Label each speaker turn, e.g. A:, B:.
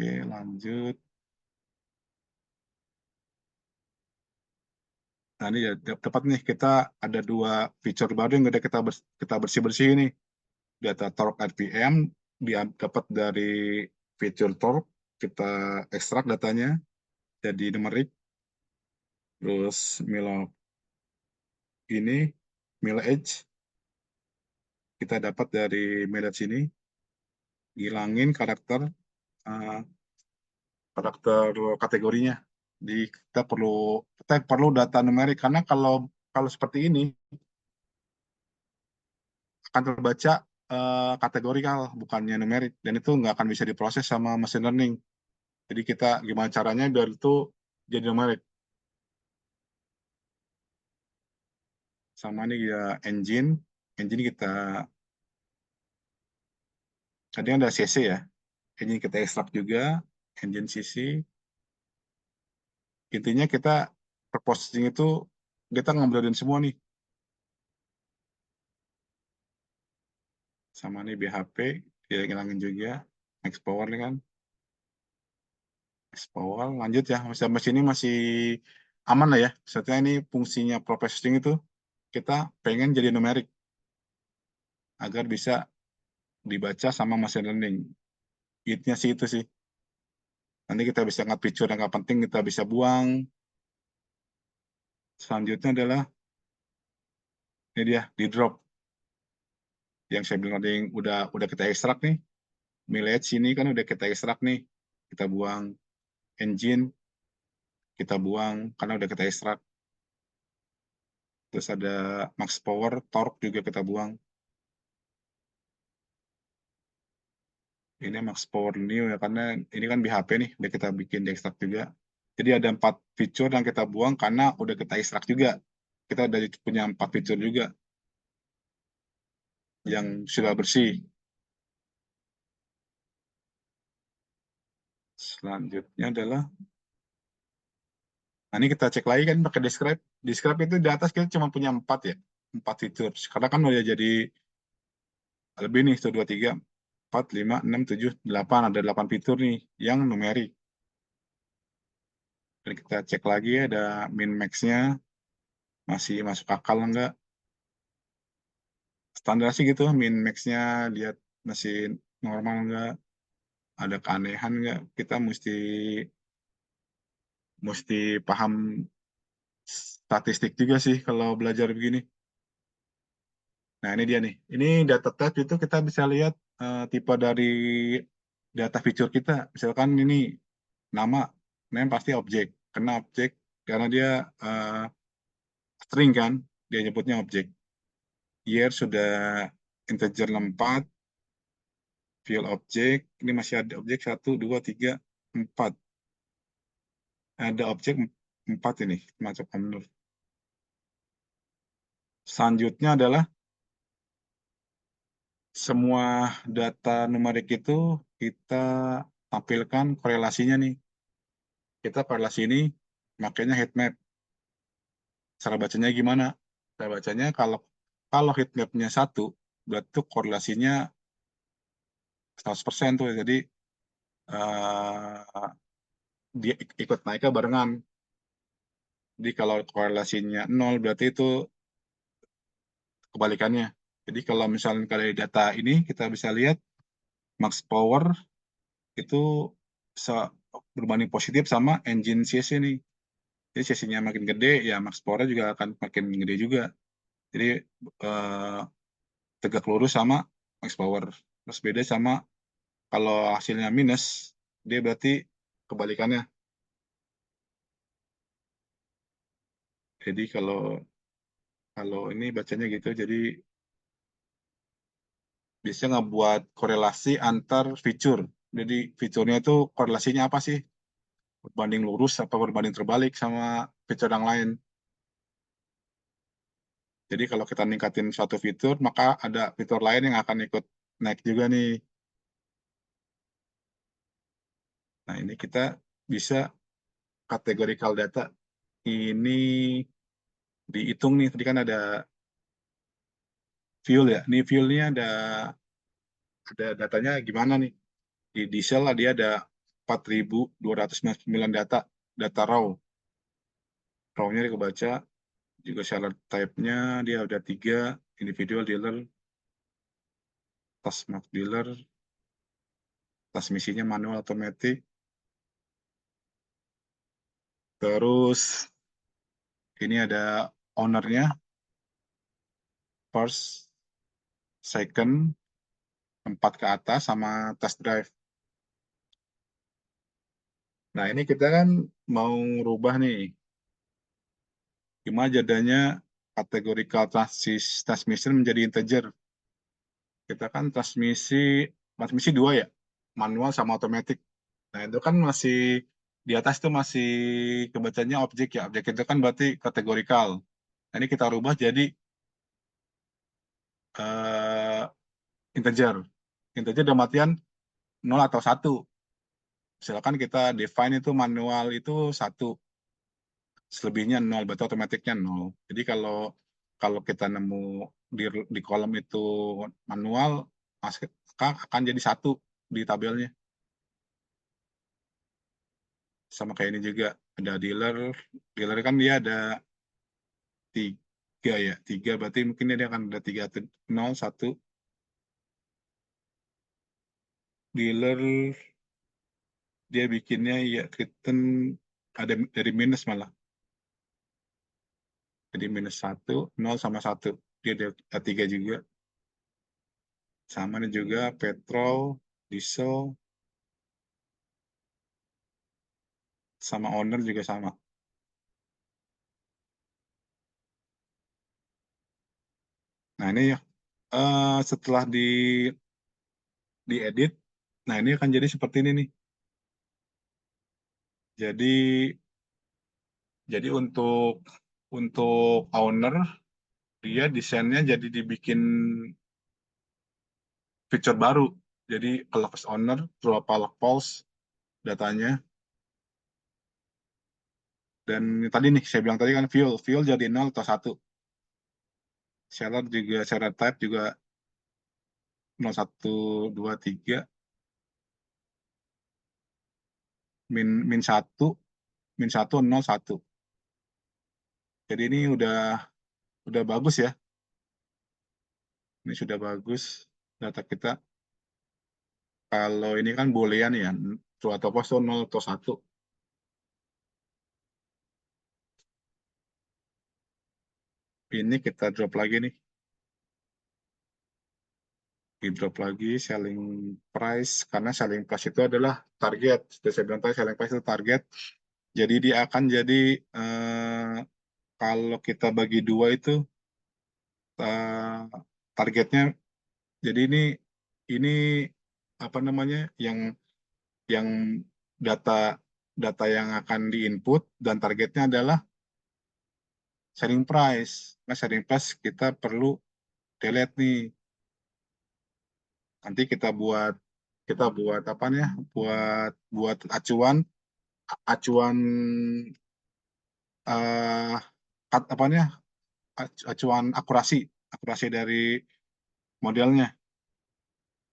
A: Oke, lanjut. Nah, ini ya tepat nih, kita ada 2 fitur baru yang udah kita bersih-bersih ini. Data torque RPM dapat dari fitur torque, kita ekstrak datanya jadi numerik. Terus mileage kita dapat dari mileage ini, hilangin karakter kategorinya. Jadi kita perlu data numerik, karena kalau seperti ini akan terbaca kategorikal, bukannya numerik, dan itu nggak akan bisa diproses sama machine learning. Jadi kita gimana caranya biar itu jadi numerik. Sama nih ya engine kita tadi ada CC ya, engine kita ekstrak juga, engine CC. Intinya kita processing itu kita ngobrolin semua nih. Sama nih BHP dia ngilangin juga, max power nih kan, max power. Lanjut ya, mesin ini masih aman lah ya. Setelah ini fungsinya processing itu kita pengen jadi numerik agar bisa dibaca sama machine learning. Intinya sih itu sih. Nanti kita bisa ngat fitur yang nggak penting, kita bisa buang. Selanjutnya adalah ini dia di drop yang saya bilang tadi, yang udah kita ekstrak nih. Mileage ini kan udah kita ekstrak nih, kita buang. Engine kita buang karena udah kita ekstrak. Terus ada max power, torque juga kita buang. Ini max power new ya, karena ini kan BHP nih, udah kita bikin di ekstrak juga. Jadi ada 4 fitur yang kita buang karena udah kita ekstrak juga. Kita udah punya 4 fitur juga yang sudah bersih. Selanjutnya adalah, nah ini kita cek lagi kan pakai describe. Describe itu di atas kita cuma punya 4 ya, 4 fitur. Karena kan udah jadi lebih nih, 1, 2, 3, 4, 5, 6, 7, 8. Ada 8 fitur nih yang numerik. Dan kita cek lagi ya, ada min max-nya, masih masuk akal enggak. Standar sih gitu, min max-nya lihat masih normal enggak, ada keanehan enggak. Kita mesti paham statistik juga sih kalau belajar begini. Nah, ini dia nih. Ini data type itu kita bisa lihat tipe dari data fitur kita. Misalkan ini nama, name pasti objek. Karena objek, karena dia string kan, dia nyebutnya objek. Year sudah integer 4, field objek, ini masih ada objek 1, 2, 3, 4. Ada objek 4 ini, masuk menurut. Selanjutnya adalah semua data numerik itu kita tampilkan korelasinya nih. Kita korelasi ini makanya heat map. Cara bacanya gimana? Cara bacanya kalau heat map-nya 1, berarti tuh korelasinya 100% tuh. Jadi dia ikut naiknya barengan. Jadi kalau korelasinya 0, berarti itu kebalikannya. Jadi kalau misalnya dari data ini kita bisa lihat max power itu berbanding positif sama engine CC nih. Jadi CC-nya makin gede, ya max power juga akan makin gede juga. Jadi tegak lurus sama max power. Terus beda sama kalau hasilnya minus, dia berarti kebalikannya. Jadi kalau ini bacanya gitu, jadi bisa ngebuat korelasi antar fitur. Jadi fiturnya itu korelasinya apa sih? Berbanding lurus apa berbanding terbalik sama fitur yang lain. Jadi kalau kita ningkatin suatu fitur, maka ada fitur lain yang akan ikut naik juga nih. Nah, ini kita bisa kategorikal data. Ini dihitung nih, tadi kan ada fuel ya. Ini fuelnya ada datanya gimana nih. Di diesel lah dia ada 4.299 data raw. Raw-nya kebaca, juga seller type-nya dia ada 3, individual dealer, smart dealer, transmisinya manual automatic. Terus ini ada ownernya, first, second, 4 ke atas, sama test drive. Nah, ini kita kan mau rubah nih. Gimana jadinya categorical transmission menjadi integer. Kita kan transmisi 2 ya, manual sama automatic. Nah, itu kan masih di atas itu masih kebacanya objek ya. Objek itu kan berarti kategorikal. Nah, ini kita rubah jadi integer. Integer dalam artian 0 atau 1. Misalkan kita define itu manual itu 1. Selebihnya 0, berarti otomatiknya 0. Jadi kalau kita nemu di kolom itu manual, maka akan jadi 1 di tabelnya. Sama kayak ini juga, ada dealer. Dealer kan dia ada 3 ya. 3 berarti mungkin dia akan ada 3, 0, 1. Dealer dia bikinnya ya return ada dari minus malah. Jadi minus 1, 0 sama 1. Dia ada 3 juga. Sama nih juga petrol, diesel, sama owner juga sama. Nah, ini ya setelah diedit, nah ini akan jadi seperti ini nih. Jadi untuk owner, dia desainnya jadi dibikin feature baru. Jadi kalau owner, berapa pulse datanya. Dan tadi nih, saya bilang tadi kan fuel jadi 0 atau 1. Seller type juga 0, 1, 2, 3. Min 1, 0, 1. Jadi ini udah bagus ya. Ini sudah bagus data kita. Kalau ini kan boolean ya, true atau false, 0 atau 1. Ini kita drop lagi nih. Di drop lagi selling price, karena selling price itu adalah target. Seperti saya bilang tadi, selling price itu target. Jadi dia akan jadi, kalau kita bagi 2 itu, targetnya, jadi ini apa namanya, yang data yang akan diinput dan targetnya adalah selling price. Nah, selling price kita perlu delete nih. Nanti kita buat apa nih? Buat acuan apa nih? Acuan akurasi dari modelnya.